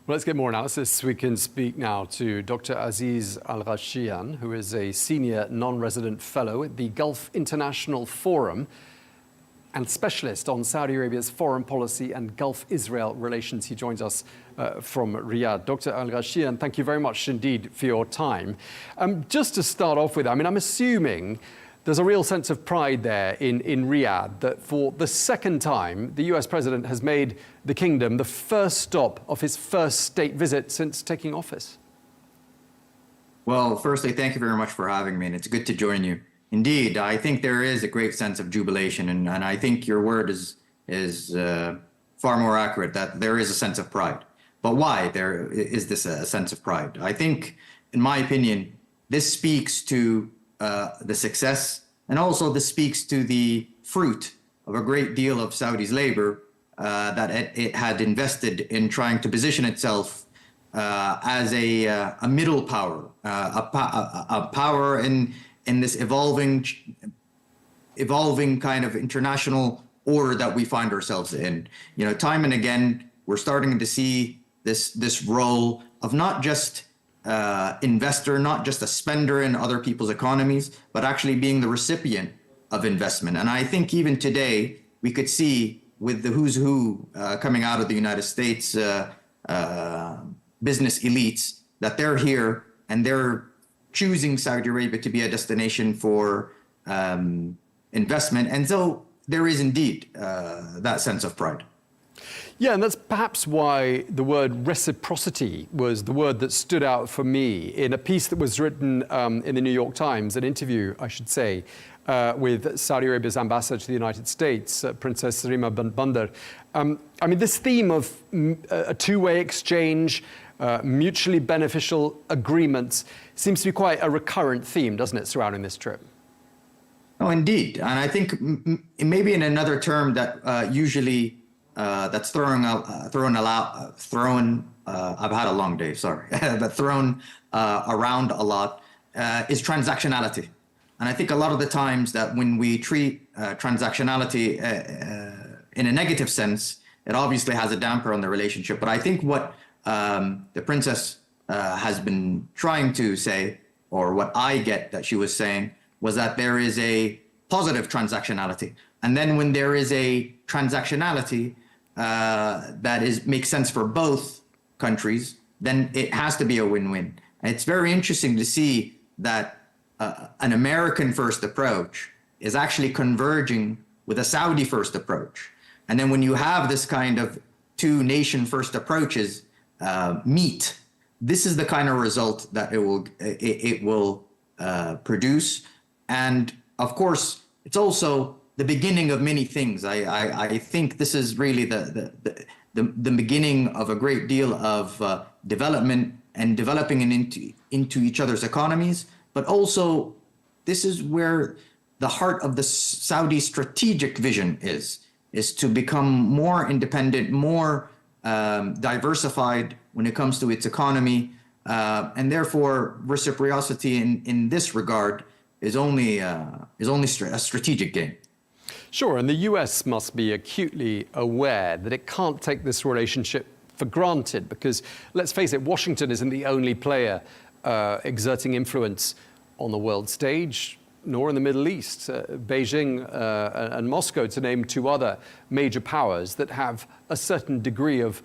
Well, let's get more analysis. We can speak now to Dr. Aziz Alghashian, who is a senior non-resident fellow at the Gulf International Forum and specialist on Saudi Arabia's foreign policy and Gulf-Israel relations. He joins us from Riyadh. Dr. Alghashian, thank you very much indeed for your time. Just to start off with, I'm assuming there's a real sense of pride there in Riyadh that for the second time, the US president has made the kingdom the first stop of his first state visit since taking office. Well, firstly, thank you very much for having me, and it's good to join you. Indeed, I think there is a great sense of jubilation, and I think your word is far more accurate, that there is a sense of pride. But why there is this a sense of pride? I think, in my opinion, this speaks to the success, and also this speaks to the fruit of a great deal of Saudi's labor that it had invested in trying to position itself as a middle power, a power in this evolving kind of international order that we find ourselves in. You know, time and again, we're starting to see this role of not just investor, not just a spender in other people's economies, but actually being the recipient of investment. And I think even today, we could see with the who's who coming out of the United States business elites, that they're here and they're choosing Saudi Arabia to be a destination for investment. And so there is indeed that sense of pride. Yeah, and that's perhaps why the word reciprocity was the word that stood out for me in a piece that was written in the New York Times, an interview, I should say, with Saudi Arabia's ambassador to the United States, Princess Rima bint Bandar. I mean, this theme of a two-way exchange, mutually beneficial agreements seems to be quite a recurrent theme, doesn't it, surrounding this trip? Oh, indeed. And I think maybe in another term that usually that's thrown, I've had a long day, sorry, but thrown around a lot is transactionality. And I think a lot of the times that when we treat transactionality in a negative sense, it obviously has a damper on the relationship. But I think what the princess has been trying to say, or what I get that she was saying, was that there is a positive transactionality. And then when there is a transactionality that makes sense for both countries, then it has to be a win-win. And it's very interesting to see that an American first approach is actually converging with a Saudi first approach. And then when you have this kind of two nation first approaches meet, this is the kind of result that it will produce. And of course, it's also the beginning of many things. I think this is really the beginning of a great deal of development and developing into each other's economies. But also, this is where the heart of the Saudi strategic vision is to become more independent, more diversified when it comes to its economy. And therefore, reciprocity in this regard is only a strategic gain. Sure, and the US must be acutely aware that it can't take this relationship for granted because, let's face it, Washington isn't the only player exerting influence on the world stage, nor in the Middle East. Beijing and Moscow, to name two other major powers that have a certain degree of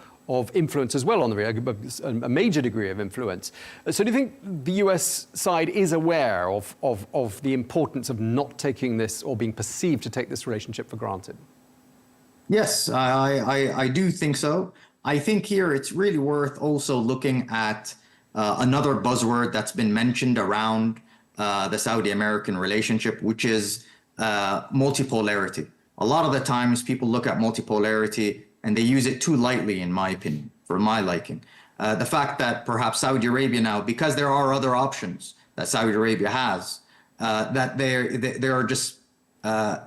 influence as well on the region, a major degree of influence. So do you think the US side is aware of the importance of not taking this or being perceived to take this relationship for granted? Yes, I do think so. I think here it's really worth also looking at another buzzword that's been mentioned around the Saudi-American relationship, which is multipolarity. A lot of the times people look at multipolarity and they use it too lightly, in my opinion, for my liking. The fact that perhaps Saudi Arabia now, because there are other options that Saudi Arabia has, that they are just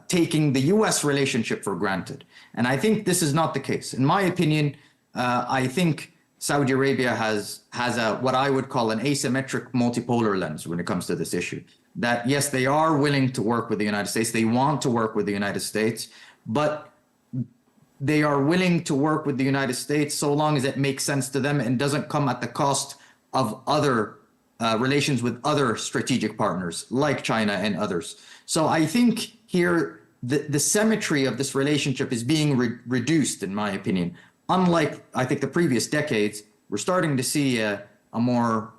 taking the US relationship for granted. And I think this is not the case. In my opinion, I think Saudi Arabia has what I would call an asymmetric multipolar lens when it comes to this issue. That yes, they are willing to work with the United States. They want to work with the United States, but they are willing to work with the United States so long as it makes sense to them and doesn't come at the cost of other relations with other strategic partners like China and others. So I think here the symmetry of this relationship is being reduced, in my opinion. Unlike, I think, the previous decades, we're starting to see a more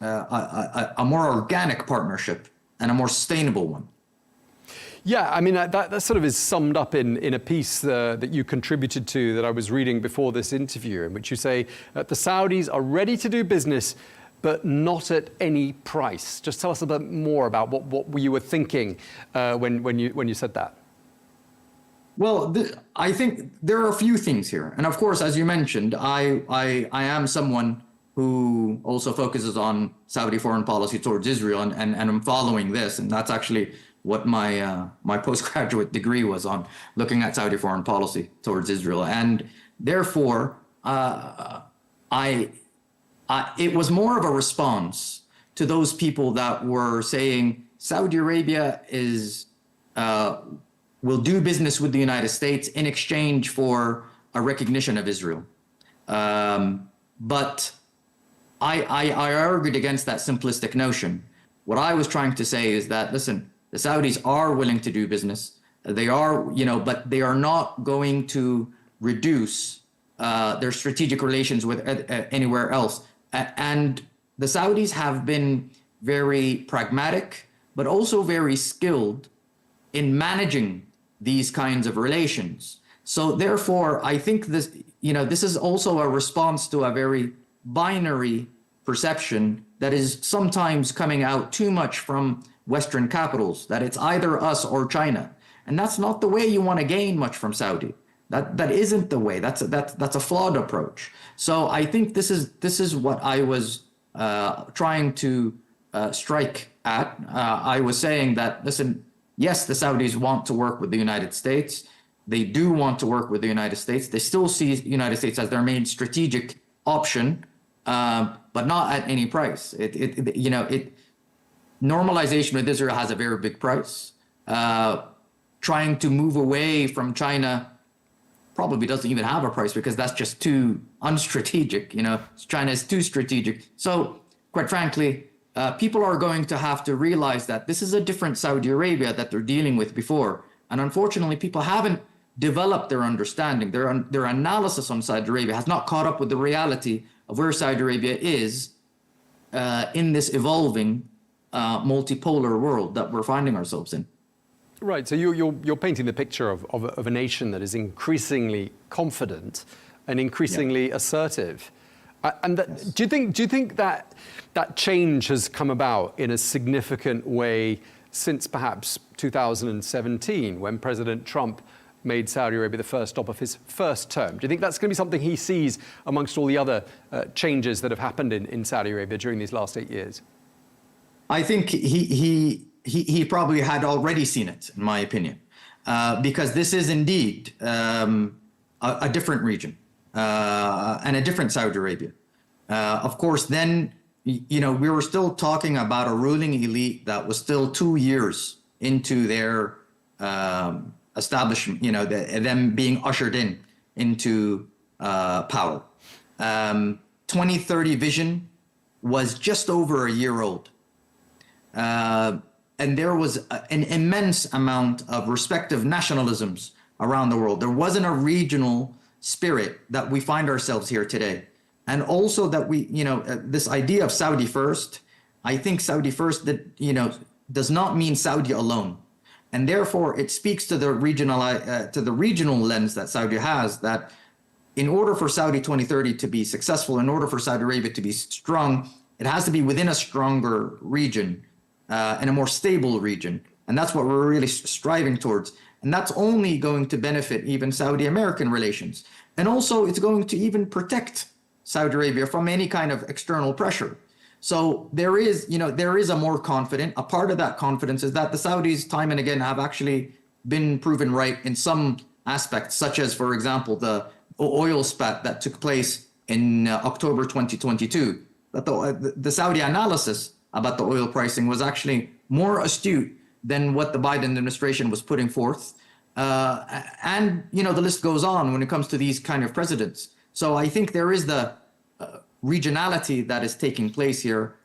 organic partnership and a more sustainable one. Yeah, I mean, that sort of is summed up in a piece that you contributed to that I was reading before this interview, in which you say the Saudis are ready to do business, but not at any price. Just tell us a bit more about what you were thinking when you said that. Well, I think there are a few things here. And of course, as you mentioned, I am someone who also focuses on Saudi foreign policy towards Israel, and I'm following this, and that's actually what my postgraduate degree was on, looking at Saudi foreign policy towards Israel. And therefore, it was more of a response to those people that were saying Saudi Arabia will do business with the United States in exchange for a recognition of Israel. But I argued against that simplistic notion. What I was trying to say is that, listen, the Saudis are willing to do business. They are, but they are not going to reduce their strategic relations with anywhere else. And the Saudis have been very pragmatic, but also very skilled in managing these kinds of relations. So therefore, I think this is also a response to a very binary perception that is sometimes coming out too much from Western capitals, that it's either us or China. And that's not the way you want to gain much from Saudi. That isn't the way. That's a flawed approach. So I think this is what I was trying to strike at. I was saying that, listen, yes, the Saudis want to work with the United States. They do want to work with the United States. They still see the United States as their main strategic option, but not at any price. Normalization with Israel has a very big price. Trying to move away from China probably doesn't even have a price, because that's just too unstrategic. China is too strategic. So quite frankly, people are going to have to realize that this is a different Saudi Arabia that they're dealing with before. And unfortunately, people haven't developed their understanding. Their analysis on Saudi Arabia has not caught up with the reality of where Saudi Arabia is in this evolving multipolar world that we're finding ourselves in. Right. So you're painting the picture of a nation that is increasingly confident and increasingly assertive. And Yes. do you think that change has come about in a significant way since perhaps 2017, when President Trump made Saudi Arabia the first stop of his first term? Do you think that's going to be something he sees amongst all the other changes that have happened in Saudi Arabia during these last 8 years? I think he probably had already seen it, in my opinion, because this is indeed a different region and a different Saudi Arabia. Of course, then, we were still talking about a ruling elite that was still 2 years into their establishment, them being ushered into power. 2030 vision was just over a year old. And there was an immense amount of respective nationalisms around the world. There wasn't a regional spirit that we find ourselves here today. And also that this idea of Saudi first, I think Saudi first, does not mean Saudi alone. And therefore it speaks to the regional lens that Saudi has, that in order for Saudi 2030 to be successful, in order for Saudi Arabia to be strong, it has to be within a stronger region. In a more stable region. And that's what we're really striving towards. And that's only going to benefit even Saudi-American relations. And also it's going to even protect Saudi Arabia from any kind of external pressure. So there is a more confident, a part of that confidence is that the Saudis time and again have actually been proven right in some aspects, such as, for example, the oil spat that took place in October 2022. That the Saudi analysis about the oil pricing was actually more astute than what the Biden administration was putting forth. And, the list goes on when it comes to these kind of presidents. So I think there is the regionality that is taking place here,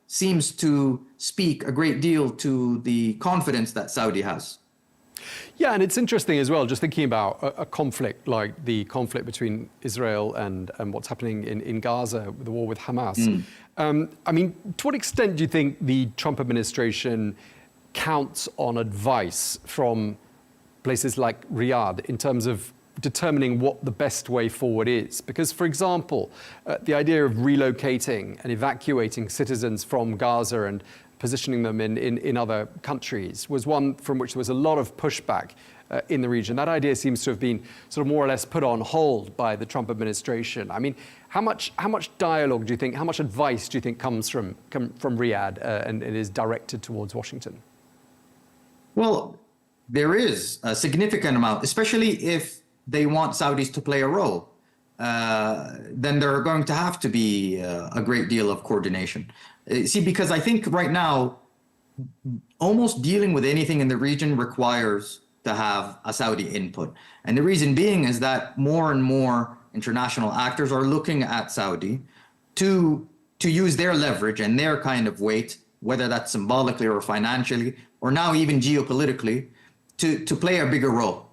seems to speak a great deal to the confidence that Saudi has. Yeah, and it's interesting as well, just thinking about a conflict like the conflict between Israel and what's happening in Gaza, the war with Hamas. I mean, to what extent do you think the Trump administration counts on advice from places like Riyadh in terms of determining what the best way forward is? Because, for example, the idea of relocating and evacuating citizens from Gaza and positioning them in other countries was one from which there was a lot of pushback in the region. That idea seems to have been sort of more or less put on hold by the Trump administration. I mean, how much dialogue do you think, how much advice do you think comes from Riyadh and is directed towards Washington? Well, there is a significant amount, especially if they want Saudis to play a role. Then there are going to have to be a great deal of coordination. See, because I think right now, almost dealing with anything in the region requires to have a Saudi input. And the reason being is that more and more international actors are looking at Saudi to use their leverage and their kind of weight, whether that's symbolically or financially, or now even geopolitically, to play a bigger role.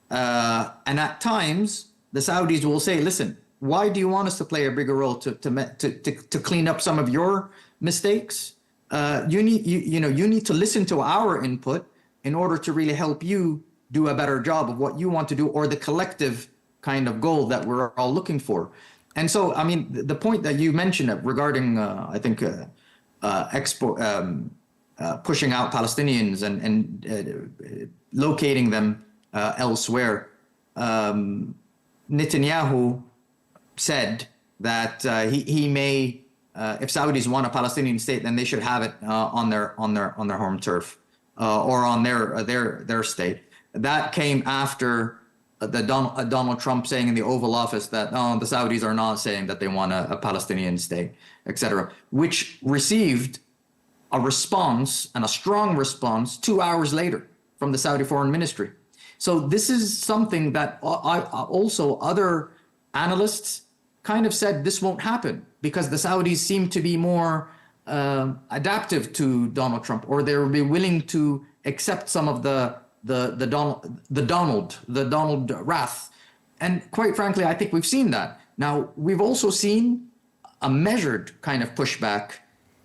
And at times, the Saudis will say, listen, why do you want us to play a bigger role to clean up some of your mistakes? You need to listen to our input in order to really help you do a better job of what you want to do, or the collective kind of goal that we're all looking for. And so, I mean, the point that you mentioned regarding, I think, pushing out Palestinians and locating them elsewhere. Netanyahu said that he may, if Saudis want a Palestinian state, then they should have it on their home turf or on their state. That came after Donald Trump saying in the Oval Office that the Saudis are not saying that they want a Palestinian state, etc., which received a response, and a strong response, 2 hours later from the Saudi Foreign Ministry. So this is something that also other analysts kind of said this won't happen, because the Saudis seem to be more adaptive to Donald Trump, or they'll be willing to accept some of the Donald wrath. And quite frankly, I think we've seen that. Now, we've also seen a measured kind of pushback,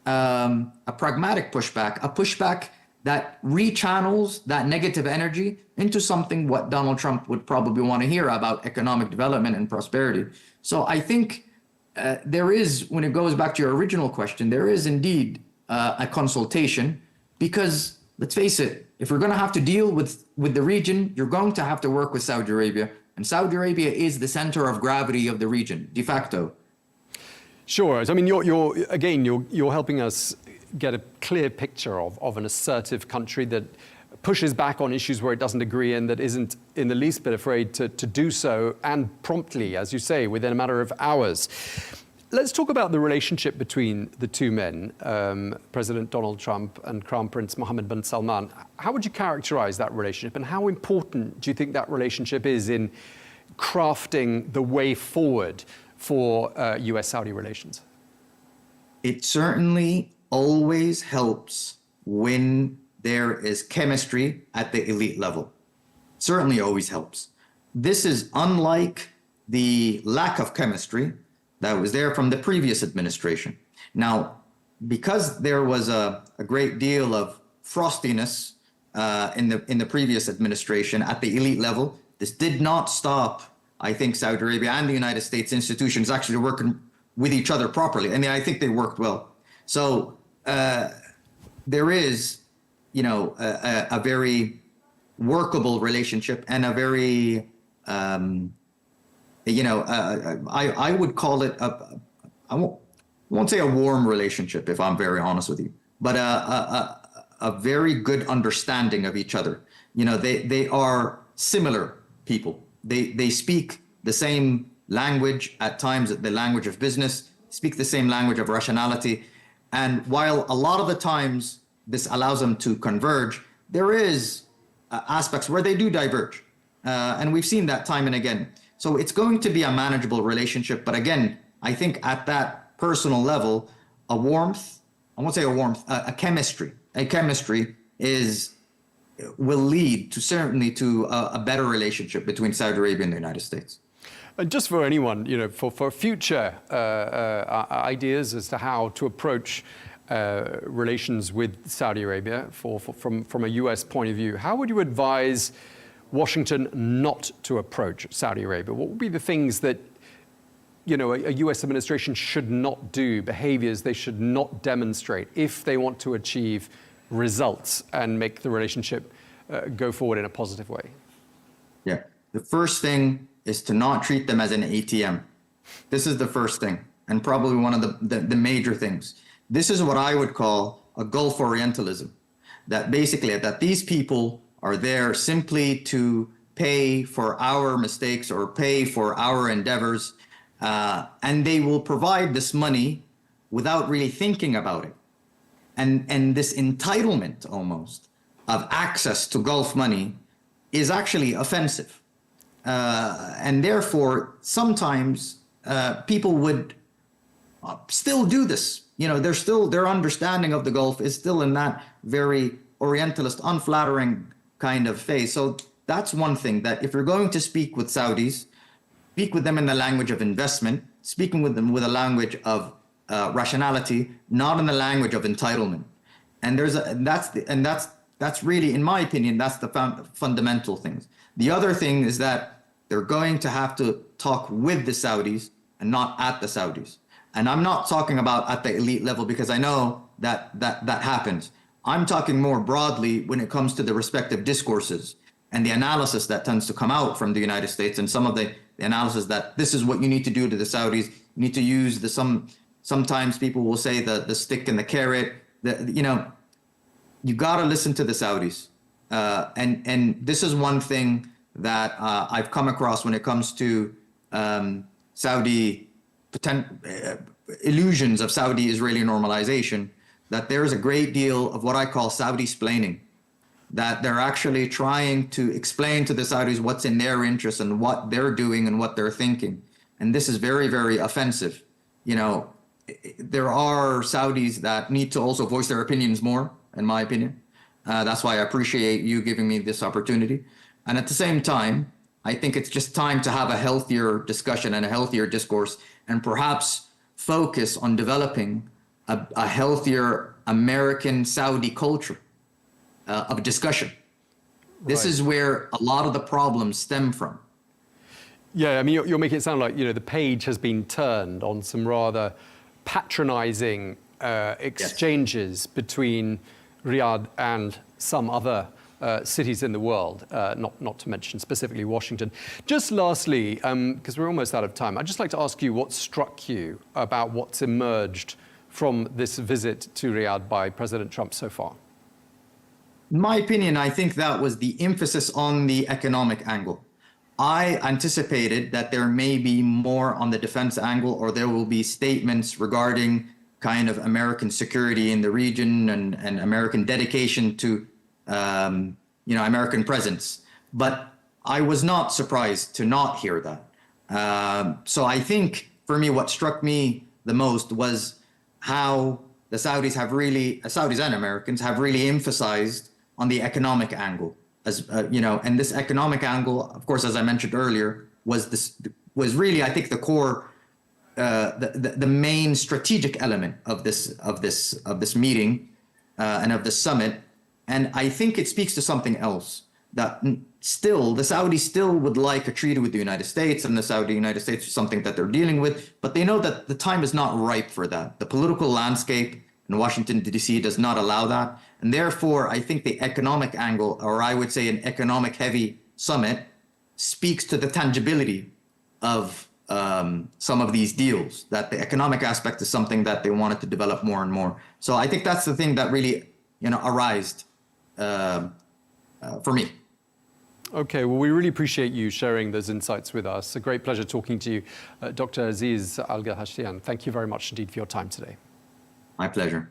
a pragmatic pushback, a pushback that rechannels that negative energy into something what Donald Trump would probably want to hear about economic development and prosperity. So I think there is, when it goes back to your original question, there is indeed a consultation, because let's face it, if we're going to have to deal with the region, you're going to have to work with Saudi Arabia. And Saudi Arabia is the center of gravity of the region, de facto. Sure. I mean, you're helping us get a clear picture of an assertive country that pushes back on issues where it doesn't agree, and that isn't in the least bit afraid to do so, and promptly, as you say, within a matter of hours. Let's talk about the relationship between the two men, President Donald Trump and Crown Prince Mohammed bin Salman. How would you characterize that relationship, and how important do you think that relationship is in crafting the way forward for US-Saudi relations? It certainly always helps when there is chemistry at the elite level. Certainly always helps. This is unlike the lack of chemistry that was there from the previous administration. Now, because there was a great deal of frostiness in the previous administration at the elite level, this did not stop, I think, Saudi Arabia and the United States institutions actually working with each other properly. And I think they worked well. So there is, a very workable relationship, and a very, I would call it I won't say a warm relationship, if I'm very honest with you, but a very good understanding of each other. They are similar people. They speak the same language at times, the language of business, speak the same language of rationality. And while a lot of the times this allows them to converge, there is aspects where they do diverge. And we've seen that time and again. So it's going to be a manageable relationship. But again, I think at that personal level, a warmth, I won't say a warmth, a chemistry will lead to certainly to a better relationship between Saudi Arabia and the United States. And just for anyone, for future ideas as to how to approach relations with Saudi Arabia from a US point of view, how would you advise Washington not to approach Saudi Arabia? What would be the things that a US administration should not do, behaviors they should not demonstrate if they want to achieve results and make the relationship go forward in a positive way? Yeah, the first thing is to not treat them as an ATM. This is the first thing, and probably one of the major things. This is what I would call a Gulf Orientalism, that basically that these people are there simply to pay for our mistakes or pay for our endeavors, and they will provide this money without really thinking about it. And this entitlement almost of access to Gulf money is actually offensive. And therefore, sometimes people would still do this. Their understanding of the Gulf is still in that very Orientalist, unflattering kind of phase. So that's one thing, that if you're going to speak with Saudis, speak with them in the language of investment, speaking with them with a language of rationality, not in the language of entitlement. And that's really, in my opinion, that's the fundamental things. The other thing is that they're going to have to talk with the Saudis and not at the Saudis. And I'm not talking about at the elite level, because I know that happens. I'm talking more broadly when it comes to the respective discourses and the analysis that tends to come out from the United States, and some of the analysis that this is what you need to do to the Saudis. You need to use sometimes people will say the stick and the carrot. You got to listen to the Saudis. And this is one thing that I've come across when it comes to Saudi illusions of Saudi-Israeli normalization, that there is a great deal of what I call Saudi-splaining, that they're actually trying to explain to the Saudis what's in their interest and what they're doing and what they're thinking. And this is very, very offensive. There are Saudis that need to also voice their opinions more, in my opinion. That's why I appreciate you giving me this opportunity. And at the same time, I think it's just time to have a healthier discussion and a healthier discourse, and perhaps focus on developing a healthier American-Saudi culture of discussion. This is where a lot of the problems stem from. Yeah, I mean, you're making it sound like, the page has been turned on some rather patronizing exchanges between Riyadh and some other cities in the world, not to mention specifically Washington. Just lastly, because we're almost out of time, I'd just like to ask you what struck you about what's emerged from this visit to Riyadh by President Trump so far. In my opinion, I think that was the emphasis on the economic angle. I anticipated that there may be more on the defense angle, or there will be statements regarding kind of American security in the region and American dedication to American presence. But I was not surprised to not hear that. So I think for me, what struck me the most was how the Saudis and Americans have really emphasized on the economic angle, and this economic angle, of course, as I mentioned earlier, was really, I think, the core, the main strategic element of this meeting and of the summit. And I think it speaks to something else, that still the Saudis still would like a treaty with the United States, and the United States is something that they're dealing with, but they know that the time is not ripe for that. The political landscape in Washington, D.C. does not allow that. And therefore, I think the economic angle, or I would say an economic heavy summit, speaks to the tangibility of some of these deals, that the economic aspect is something that they wanted to develop more and more. So I think that's the thing that really, arised for me. Okay, well, we really appreciate you sharing those insights with us. A great pleasure talking to you, Dr. Aziz Alghashian. Thank you very much indeed for your time today. My pleasure.